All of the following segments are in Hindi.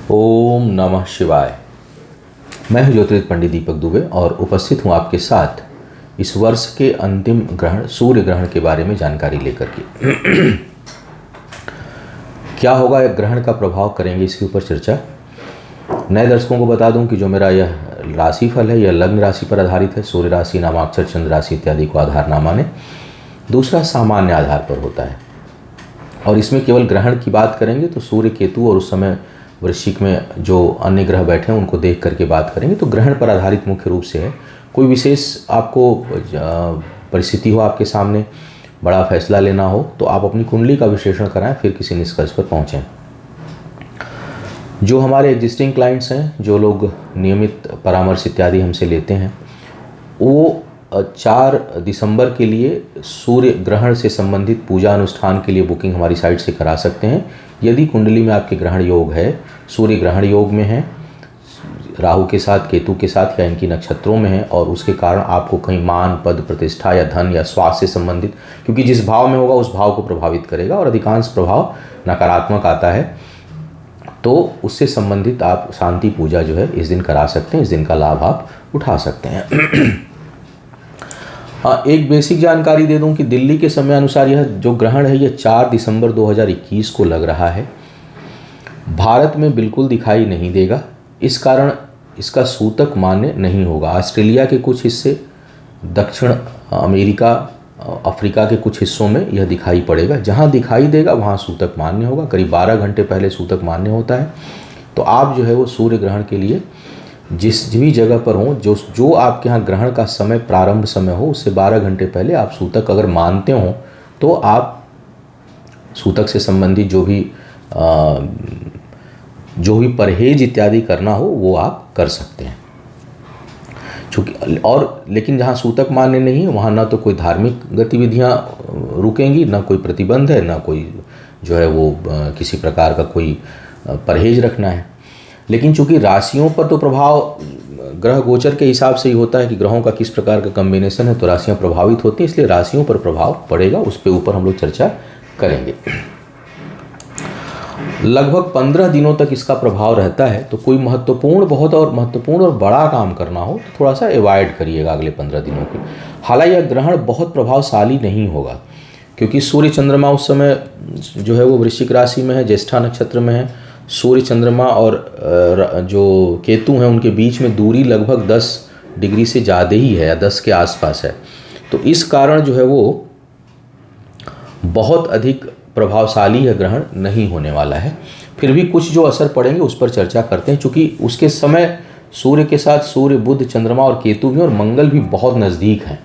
ओम नमः शिवाय। मैं हूं ज्योतिर्विद पंडित दीपक दुबे और उपस्थित हूं आपके साथ इस वर्ष के अंतिम ग्रहण सूर्य ग्रहण के बारे में जानकारी लेकर के। क्या होगा, एक ग्रहण का प्रभाव करेंगे इसके ऊपर चर्चा। नए दर्शकों को बता दूं कि जो मेरा यह राशिफल है यह लग्न राशि पर आधारित है। सूर्य राशि, नामाक्षर, चंद्र राशि इत्यादि को आधार ना माने। दूसरा सामान्य आधार पर होता है और इसमें केवल ग्रहण की बात करेंगे तो सूर्य, केतु और उस समय वृश्चिक में जो अन्य ग्रह बैठे हैं उनको देख करके बात करेंगे। तो ग्रहण पर आधारित मुख्य रूप से है। कोई विशेष आपको परिस्थिति हो, आपके सामने बड़ा फैसला लेना हो तो आप अपनी कुंडली का विश्लेषण कराएं, फिर किसी निष्कर्ष पर पहुंचें। जो हमारे एग्जिस्टिंग क्लाइंट्स हैं, जो लोग नियमित परामर्श इत्यादि हमसे लेते हैं, वो 4 दिसंबर के लिए सूर्य ग्रहण से संबंधित पूजा अनुष्ठान के लिए बुकिंग हमारी साइट से करा सकते हैं। यदि कुंडली में आपके ग्रहण योग है, सूर्य ग्रहण योग में है, राहु के साथ, केतु के साथ या इनकी नक्षत्रों में है और उसके कारण आपको कहीं मान, पद, प्रतिष्ठा या धन या स्वास्थ्य से संबंधित, क्योंकि जिस भाव में होगा उस भाव को प्रभावित करेगा और अधिकांश प्रभाव नकारात्मक आता है, तो उससे संबंधित आप शांति पूजा जो है इस दिन करा सकते हैं। इस दिन का लाभ आप उठा सकते हैं। हाँ, एक बेसिक जानकारी दे दूं कि दिल्ली के समय अनुसार यह जो ग्रहण है यह 4 दिसंबर 2021 को लग रहा है। भारत में बिल्कुल दिखाई नहीं देगा, इस कारण इसका सूतक मान्य नहीं होगा। ऑस्ट्रेलिया के कुछ हिस्से, दक्षिण अमेरिका, अफ्रीका के कुछ हिस्सों में यह दिखाई पड़ेगा। जहाँ दिखाई देगा वहाँ सूतक मान्य होगा। करीब 12 घंटे पहले सूतक मान्य होता है। तो आप जो है वो सूर्य ग्रहण के लिए जिस भी जगह पर हों, जो आपके यहाँ ग्रहण का समय, प्रारंभ समय हो, उससे 12 घंटे पहले आप सूतक अगर मानते हो तो आप सूतक से संबंधित जो भी परहेज इत्यादि करना हो वो आप कर सकते हैं। चूँकि लेकिन जहाँ सूतक मान्य नहीं है वहाँ ना तो कोई धार्मिक गतिविधियाँ रुकेंगी, ना कोई प्रतिबंध है, ना कोई जो है वो किसी प्रकार का कोई परहेज रखना है। लेकिन चूंकि राशियों पर तो प्रभाव ग्रह गोचर के हिसाब से ही होता है कि ग्रहों का किस प्रकार का कॉम्बिनेशन है तो राशियां प्रभावित होती हैं, इसलिए राशियों पर प्रभाव पड़ेगा, उस पे ऊपर हम लोग चर्चा करेंगे। लगभग 15 दिनों तक इसका प्रभाव रहता है। तो कोई बहुत महत्वपूर्ण और बड़ा काम करना हो तो थोड़ा सा अवॉइड करिएगा अगले 15 दिनों के। हालांकि यह ग्रहण बहुत प्रभावशाली नहीं होगा क्योंकि सूर्य चंद्रमा उस समय जो है वो वृश्चिक राशि में है, ज्येष्ठा नक्षत्र में है। सूर्य, चंद्रमा और जो केतु हैं उनके बीच में दूरी लगभग 10 डिग्री से ज़्यादा ही है या 10 के आसपास है। तो इस कारण जो है वो बहुत अधिक प्रभावशाली यह ग्रहण नहीं होने वाला है। फिर भी कुछ जो असर पड़ेंगे उस पर चर्चा करते हैं। चूँकि उसके समय सूर्य के साथ सूर्य, बुध, चंद्रमा और केतु भी और मंगल भी बहुत नज़दीक हैं,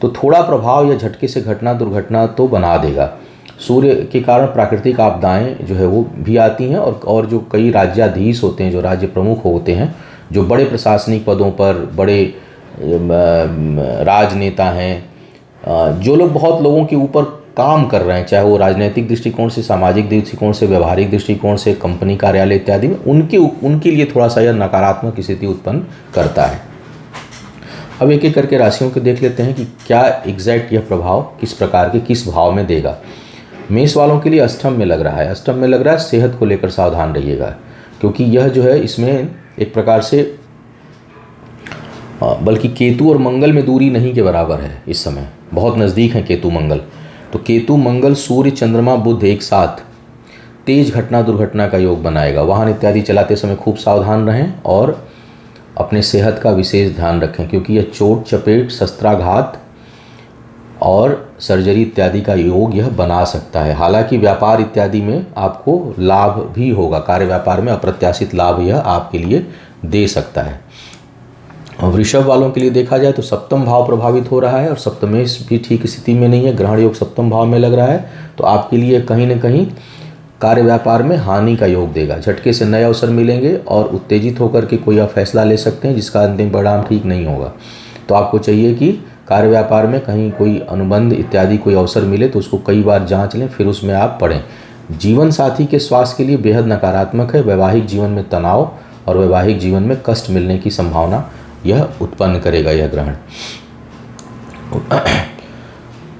तो थोड़ा प्रभाव या झटके से घटना दुर्घटना तो बना देगा। सूर्य के कारण प्राकृतिक आपदाएं जो है वो भी आती हैं और जो कई राज्याधीश होते हैं, जो राज्य प्रमुख होते हैं, जो बड़े प्रशासनिक पदों पर बड़े राजनेता हैं, जो लोग बहुत लोगों के ऊपर काम कर रहे हैं, चाहे वो राजनीतिक दृष्टिकोण से, सामाजिक दृष्टिकोण से, व्यवहारिक दृष्टिकोण से, कंपनी कार्यालय इत्यादि में, उनके लिए थोड़ा सा यह नकारात्मक स्थिति उत्पन्न करता है। अब एक एक करके राशियों को देख लेते हैं कि क्या एग्जैक्ट यह प्रभाव किस प्रकार के किस भाव में देगा। मेष वालों के लिए अष्टम में लग रहा है। अष्टम में लग रहा है, सेहत को लेकर सावधान रहिएगा क्योंकि यह जो है इसमें एक प्रकार से बल्कि केतु और मंगल में दूरी नहीं के बराबर है। इस समय बहुत नज़दीक है केतु मंगल। तो केतु मंगल, सूर्य, चंद्रमा, बुध एक साथ तेज घटना दुर्घटना का योग बनाएगा। वाहन इत्यादि चलाते समय खूब सावधान रहें और अपने सेहत का विशेष ध्यान रखें क्योंकि यह चोट, चपेट, शस्त्राघात और सर्जरी इत्यादि का योग यह बना सकता है। हालांकि व्यापार इत्यादि में आपको लाभ भी होगा, कार्य व्यापार में अप्रत्याशित लाभ यह आपके लिए दे सकता है। और वृषभ वालों के लिए देखा जाए तो सप्तम भाव प्रभावित हो रहा है और सप्तमेश भी ठीक स्थिति में नहीं है। ग्रहण योग सप्तम भाव में लग रहा है तो आपके लिए कहीं न कहीं कार्य व्यापार में हानि का योग देगा। झटके से नए अवसर मिलेंगे और उत्तेजित होकर के कोई आप फैसला ले सकते हैं जिसका अंतिम परिणाम ठीक नहीं होगा। तो आपको चाहिए कि कार्य व्यापार में कहीं कोई अनुबंध इत्यादि कोई अवसर मिले तो उसको कई बार जांच लें, फिर उसमें आप पढ़ें। जीवन साथी के स्वास्थ्य के लिए बेहद नकारात्मक है। वैवाहिक जीवन में तनाव और वैवाहिक जीवन में कष्ट मिलने की संभावना यह उत्पन्न करेगा यह ग्रहण।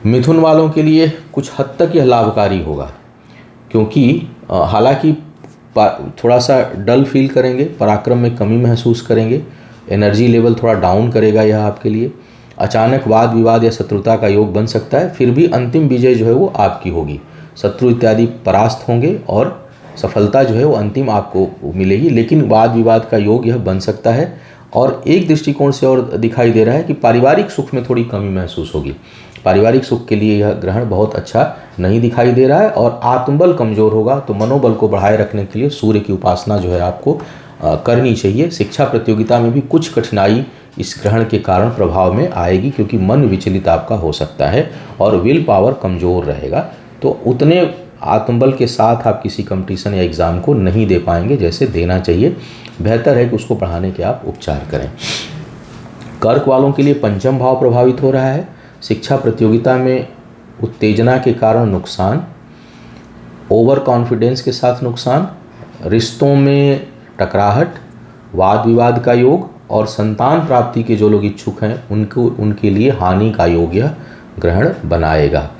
मिथुन वालों के लिए कुछ हद तक यह लाभकारी होगा क्योंकि हालांकि थोड़ा सा डल फील करेंगे, पराक्रम में कमी महसूस करेंगे, एनर्जी लेवल थोड़ा डाउन करेगा यह आपके लिए। अचानक वाद विवाद या शत्रुता का योग बन सकता है, फिर भी अंतिम विजय जो है वो आपकी होगी। शत्रु इत्यादि परास्त होंगे और सफलता जो है वो अंतिम आपको मिलेगी, लेकिन वाद विवाद का योग यह बन सकता है। और एक दृष्टिकोण से और दिखाई दे रहा है कि पारिवारिक सुख में थोड़ी कमी महसूस होगी। पारिवारिक सुख के लिए यह ग्रहण बहुत अच्छा नहीं दिखाई दे रहा है। और आत्मबल कमज़ोर होगा, तो मनोबल को बढ़ाए रखने के लिए सूर्य की उपासना जो है आपको करनी चाहिए। शिक्षा प्रतियोगिता में भी कुछ कठिनाई इस ग्रहण के कारण प्रभाव में आएगी, क्योंकि मन विचलित आपका हो सकता है और विल पावर कमज़ोर रहेगा। तो उतने आत्मबल के साथ आप किसी कंपटीशन या एग्ज़ाम को नहीं दे पाएंगे जैसे देना चाहिए। बेहतर है कि उसको बढ़ाने के आप उपचार करें। कर्क वालों के लिए पंचम भाव प्रभावित हो रहा है। शिक्षा प्रतियोगिता में उत्तेजना के कारण नुकसान, ओवर कॉन्फिडेंस के साथ नुकसान, रिश्तों में टकराहट, वाद विवाद का योग और संतान प्राप्ति के जो लोग इच्छुक हैं उनके लिए हानि का योग यह ग्रहण बनाएगा।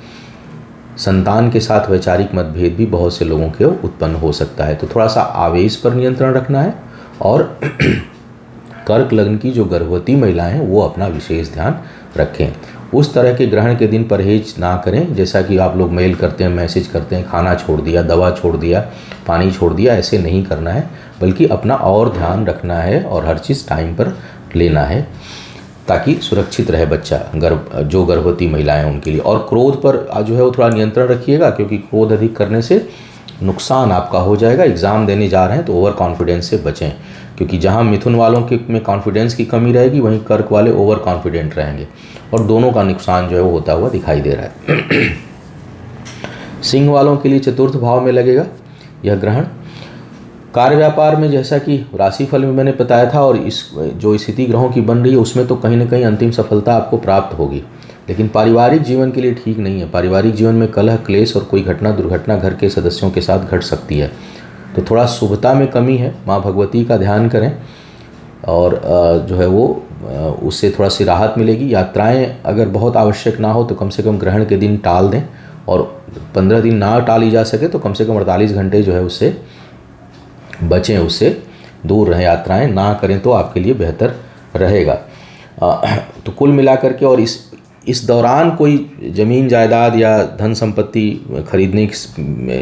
संतान के साथ वैचारिक मतभेद भी बहुत से लोगों के उत्पन्न हो सकता है, तो थोड़ा सा आवेश पर नियंत्रण रखना है। और कर्क लग्न की जो गर्भवती महिलाएं हैं वो अपना विशेष ध्यान रखें। उस तरह के ग्रहण के दिन परहेज ना करें, जैसा कि आप लोग मेल करते हैं, मैसेज करते हैं, खाना छोड़ दिया, दवा छोड़ दिया, पानी छोड़ दिया, ऐसे नहीं करना है, बल्कि अपना और ध्यान रखना है और हर चीज़ टाइम पर लेना है, ताकि सुरक्षित रहे बच्चा, जो गर्भवती महिलाएं हैं उनके लिए। और क्रोध पर जो है वो थोड़ा नियंत्रण रखिएगा, क्योंकि क्रोध अधिक करने से नुकसान आपका हो जाएगा। एग्ज़ाम देने जा रहे हैं तो ओवर कॉन्फिडेंस से बचें, क्योंकि जहां मिथुन वालों के में कॉन्फिडेंस की कमी रहेगी, वहीं कर्क वाले ओवर कॉन्फिडेंट रहेंगे और दोनों का नुकसान जो है वो होता हुआ दिखाई दे रहा है। सिंह वालों के लिए चतुर्थ भाव में लगेगा यह ग्रहण। कार्य व्यापार में, जैसा कि राशिफल में मैंने बताया था, और इस जो स्थिति ग्रहों की बन रही है उसमें तो कहीं ना कहीं अंतिम सफलता आपको प्राप्त होगी, लेकिन पारिवारिक जीवन के लिए ठीक नहीं है। पारिवारिक जीवन में कलह, क्लेश और कोई घटना दुर्घटना घर के सदस्यों के साथ घट सकती है, तो थोड़ा शुभता में कमी है। माँ भगवती का ध्यान करें और जो है वो उससे थोड़ा सी राहत मिलेगी। यात्राएं अगर बहुत आवश्यक ना हो तो कम से कम ग्रहण के दिन टाल दें, और 15 दिन ना टाली जा सके तो कम से कम 48 घंटे जो है उससे बचें, उससे दूर रहें, यात्राएं ना करें तो आपके लिए बेहतर रहेगा। तो कुल मिलाकर के, और इस दौरान कोई ज़मीन जायदाद या धन संपत्ति खरीदने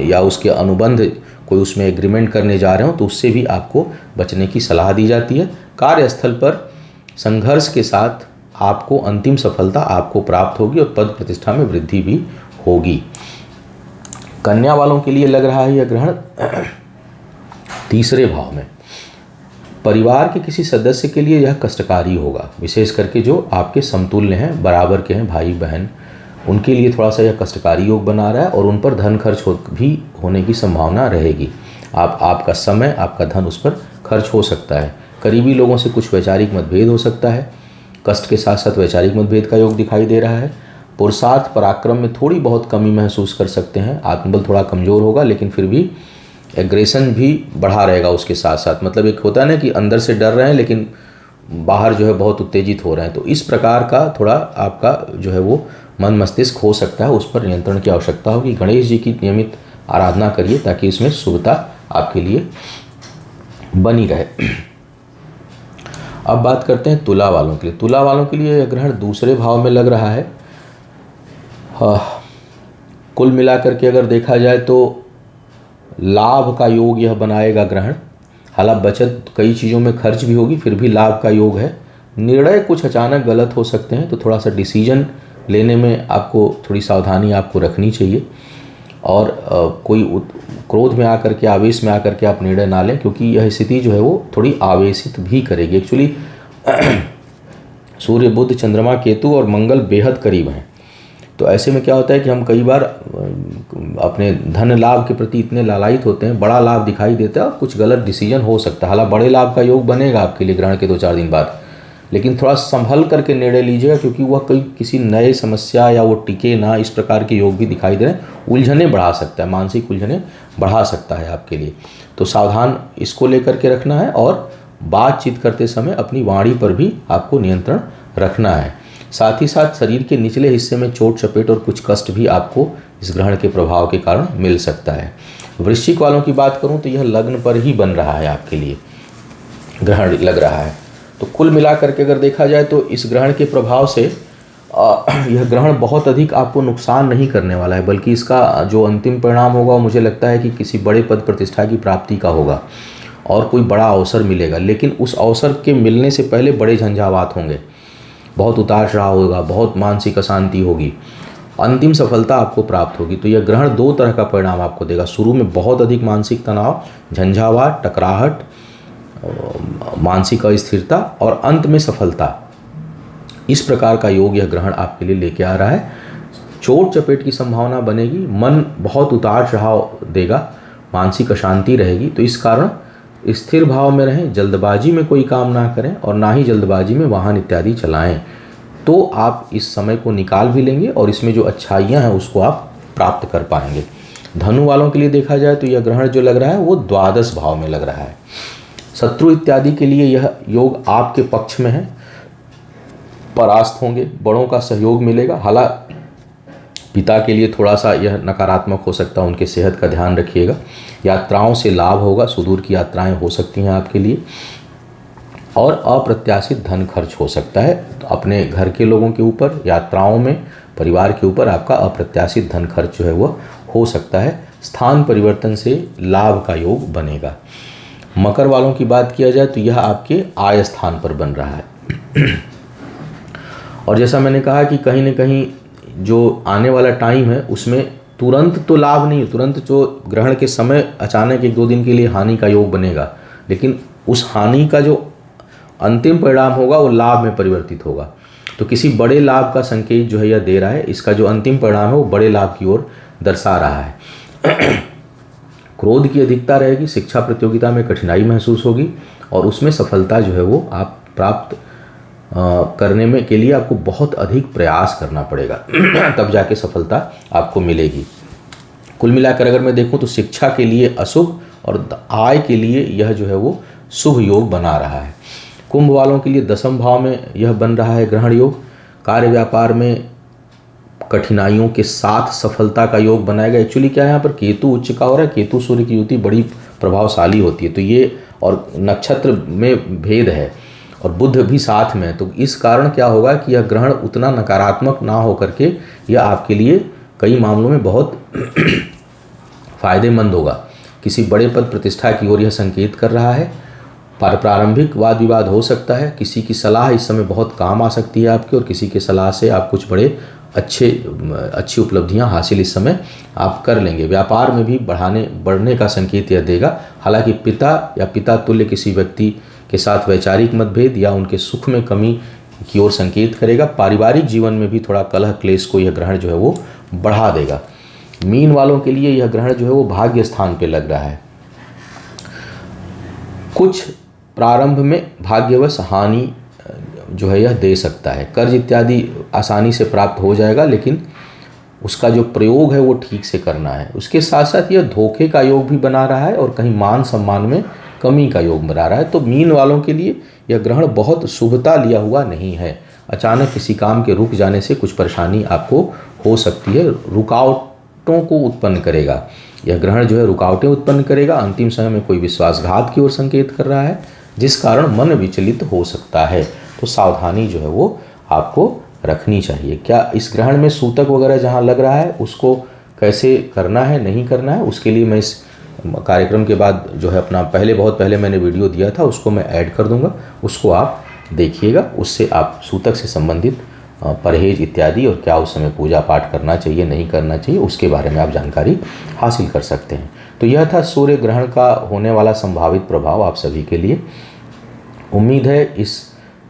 या उसके अनुबंध कोई उसमें एग्रीमेंट करने जा रहे हो तो उससे भी आपको बचने की सलाह दी जाती है। कार्यस्थल पर संघर्ष के साथ आपको अंतिम सफलता आपको प्राप्त होगी और पद प्रतिष्ठा में वृद्धि भी होगी। कन्या वालों के लिए लग रहा है यह ग्रहण तीसरे भाव में। परिवार के किसी सदस्य के लिए यह कष्टकारी होगा, विशेष करके जो आपके समतुल्य हैं, बराबर के हैं, भाई बहन, उनके लिए थोड़ा सा यह कष्टकारी योग बना रहा है और उन पर धन खर्च भी होने की संभावना रहेगी। आपका समय, आपका धन उस पर खर्च हो सकता है। करीबी लोगों से कुछ वैचारिक मतभेद हो सकता है। कष्ट के साथ साथ वैचारिक मतभेद का योग दिखाई दे रहा है। पुरुषार्थ पराक्रम में थोड़ी बहुत कमी महसूस कर सकते हैं। आत्मबल थोड़ा कमज़ोर होगा, लेकिन फिर भी एग्रेशन भी बढ़ा रहेगा उसके साथ साथ। मतलब एक होता है ना कि अंदर से डर रहे हैं लेकिन बाहर जो है बहुत उत्तेजित हो रहे हैं, तो इस प्रकार का थोड़ा आपका जो है वो मन मस्तिष्क हो सकता है, उस पर नियंत्रण की आवश्यकता होगी। गणेश जी की नियमित आराधना करिए ताकि इसमें शुभता आपके लिए बनी रहे। अब बात करते हैं तुला वालों के लिए। तुला वालों के लिए यह ग्रहण दूसरे भाव में लग रहा है। कुल मिलाकर के अगर देखा जाए तो लाभ का योग यह बनाएगा ग्रहण। हालांकि बचत कई चीज़ों में खर्च भी होगी, फिर भी लाभ का योग है। निर्णय कुछ अचानक गलत हो सकते हैं, तो थोड़ा सा डिसीजन लेने में आपको थोड़ी सावधानी आपको रखनी चाहिए। और कोई क्रोध में आकर के, आवेश में आकर के आप निर्णय ना लें, क्योंकि यह स्थिति जो है वो थोड़ी आवेशित भी करेगी। एक्चुअली सूर्य, बुध, चंद्रमा, केतु और मंगल बेहद करीब हैं, तो ऐसे में क्या होता है कि हम कई बार अपने धन लाभ के प्रति इतने लालायित होते हैं, बड़ा लाभ दिखाई देता है और कुछ गलत डिसीजन हो सकता है। हालांकि बड़े लाभ का योग बनेगा आपके लिए ग्रहण के 2-4 दिन बाद, लेकिन थोड़ा संभल करके निर्णय लीजिएगा, क्योंकि वह किसी नए समस्या या वो टिके ना, इस प्रकार के योग भी दिखाई दे रहे हैं। उलझने बढ़ा सकता है, मानसिक उलझने बढ़ा सकता है आपके लिए, तो सावधान इसको लेकर के रखना है। और बातचीत करते समय अपनी वाणी पर भी आपको नियंत्रण रखना है। साथ ही साथ शरीर के निचले हिस्से में चोट चपेट और कुछ कष्ट भी आपको इस ग्रहण के प्रभाव के कारण मिल सकता है। वृश्चिक वालों की बात करूं तो यह लग्न पर ही बन रहा है, आपके लिए ग्रहण लग रहा है। तो कुल मिलाकर के अगर देखा जाए तो इस ग्रहण के प्रभाव से यह ग्रहण बहुत अधिक आपको नुकसान नहीं करने वाला है, बल्कि इसका जो अंतिम परिणाम होगा वो मुझे लगता है कि किसी बड़े पद प्रतिष्ठा की प्राप्ति का होगा और कोई बड़ा अवसर मिलेगा। लेकिन उस अवसर के मिलने से पहले बड़े झंझावात होंगे, बहुत उतार चढ़ाव होगा, बहुत मानसिक अशांति होगी, अंतिम सफलता आपको प्राप्त होगी। तो यह ग्रहण दो तरह का परिणाम आपको देगा। शुरू में बहुत अधिक मानसिक तनाव, झंझावात, टकराहट, मानसिक अस्थिरता और अंत में सफलता। इस प्रकार का योग यह ग्रहण आपके लिए लेके आ रहा है। चोट चपेट की संभावना बनेगी, मन बहुत उतार चढ़ाव देगा, मानसिक अशांति रहेगी। तो इस कारण स्थिर भाव में रहें, जल्दबाजी में कोई काम ना करें और ना ही जल्दबाजी में वाहन इत्यादि चलाएं। तो आप इस समय को निकाल भी लेंगे और इसमें जो अच्छाइयाँ हैं उसको आप प्राप्त कर पाएंगे। धनु वालों के लिए देखा जाए तो यह ग्रहण जो लग रहा है वो द्वादश भाव में लग रहा है। शत्रु इत्यादि के लिए यह योग आपके पक्ष में है, परास्त होंगे, बड़ों का सहयोग मिलेगा। हालांकि पिता के लिए थोड़ा सा यह नकारात्मक हो सकता है, उनके सेहत का ध्यान रखिएगा। यात्राओं से लाभ होगा, सुदूर की यात्राएं हो सकती हैं आपके लिए और अप्रत्याशित धन खर्च हो सकता है। तो अपने घर के लोगों के ऊपर, यात्राओं में, परिवार के ऊपर आपका अप्रत्याशित धन खर्च जो है वह हो सकता है। स्थान परिवर्तन से लाभ का योग बनेगा। मकर वालों की बात किया जाए तो यह आपके आय स्थान पर बन रहा है और जैसा मैंने कहा कि कहीं ना कहीं जो आने वाला टाइम है उसमें तुरंत तो लाभ नहीं, तुरंत जो ग्रहण के समय अचानक एक दो दिन के लिए हानि का योग बनेगा, लेकिन उस हानि का जो अंतिम परिणाम होगा वो लाभ में परिवर्तित होगा। तो किसी बड़े लाभ का संकेत जो है यह दे रहा है। इसका जो अंतिम परिणाम है वो बड़े लाभ की ओर दर्शा रहा है। क्रोध की अधिकता रहेगी, शिक्षा प्रतियोगिता में कठिनाई महसूस होगी और उसमें सफलता जो है वो आप प्राप्त करने में के लिए आपको बहुत अधिक प्रयास करना पड़ेगा तब जाके सफलता आपको मिलेगी। कुल मिलाकर अगर मैं देखूं तो शिक्षा के लिए अशुभ और आय के लिए यह जो है वो शुभ योग बना रहा है। कुंभ वालों के लिए दशम भाव में यह बन रहा है ग्रहण योग। कार्य व्यापार में कठिनाइयों के साथ सफलता का योग बनाएगा। एक्चुअली क्या है, यहाँ पर केतु उच्च का हो रहा है, केतु सूर्य की युति बड़ी प्रभावशाली होती है। तो ये और नक्षत्र में भेद है और बुध भी साथ में है। तो इस कारण क्या होगा कि यह ग्रहण उतना नकारात्मक ना हो करके यह आपके लिए कई मामलों में बहुत फायदेमंद होगा। किसी बड़े पद प्रतिष्ठा की ओर यह संकेत कर रहा है। प्रारंभिक वाद विवाद हो सकता है। किसी की सलाह इस समय बहुत काम आ सकती है आपकी और किसी की सलाह से आप कुछ बड़े अच्छी उपलब्धियां हासिल इस समय आप कर लेंगे। व्यापार में भी बढ़ने का संकेत यह देगा। हालांकि पिता या पिता तुल्य किसी व्यक्ति के साथ वैचारिक मतभेद या उनके सुख में कमी की ओर संकेत करेगा। पारिवारिक जीवन में भी थोड़ा कलह क्लेश को यह ग्रहण जो है वो बढ़ा देगा। मीन वालों के लिए यह ग्रहण जो है वो भाग्य स्थान पे लग रहा है। कुछ प्रारंभ में भाग्यवश हानि जो है यह दे सकता है। कर्ज इत्यादि आसानी से प्राप्त हो जाएगा, लेकिन उसका जो प्रयोग है वो ठीक से करना है। उसके साथ साथ यह धोखे का योग भी बना रहा है और कहीं मान सम्मान में कमी का योग बना रहा है। तो मीन वालों के लिए यह ग्रहण बहुत शुभता लिया हुआ नहीं है। अचानक किसी काम के रुक जाने से कुछ परेशानी आपको हो सकती है, रुकावटों को उत्पन्न करेगा। यह ग्रहण जो है रुकावटें उत्पन्न करेगा। अंतिम समय में कोई विश्वासघात की ओर संकेत कर रहा है, जिस कारण मन विचलित हो सकता है। तो सावधानी जो है वो आपको रखनी चाहिए। क्या इस ग्रहण में सूतक वगैरह जहाँ लग रहा है उसको कैसे करना है, नहीं करना है, उसके लिए मैं इस कार्यक्रम के बाद जो है अपना बहुत पहले मैंने वीडियो दिया था, उसको मैं ऐड कर दूंगा, उसको आप देखिएगा। उससे आप सूतक से संबंधित परहेज इत्यादि और क्या उस समय पूजा पाठ करना चाहिए, नहीं करना चाहिए, उसके बारे में आप जानकारी हासिल कर सकते हैं। तो यह था सूर्य ग्रहण का होने वाला संभावित प्रभाव आप सभी के लिए। उम्मीद है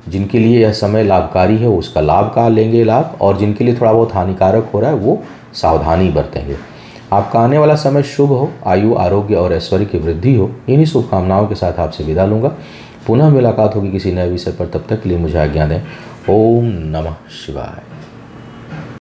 जिनके लिए यह समय लाभकारी है वो उसका लाभ का लेंगे लाभ, और जिनके लिए थोड़ा बहुत हानिकारक हो रहा है वो सावधानी बरतेंगे। आपका आने वाला समय शुभ हो, आयु आरोग्य और ऐश्वर्य की वृद्धि हो। इन्हीं शुभकामनाओं के साथ आपसे विदा लूँगा। पुनः मुलाकात होगी किसी नए विषय पर। तब तक के लिए मुझे आज्ञा दें। ओम नमः शिवाय।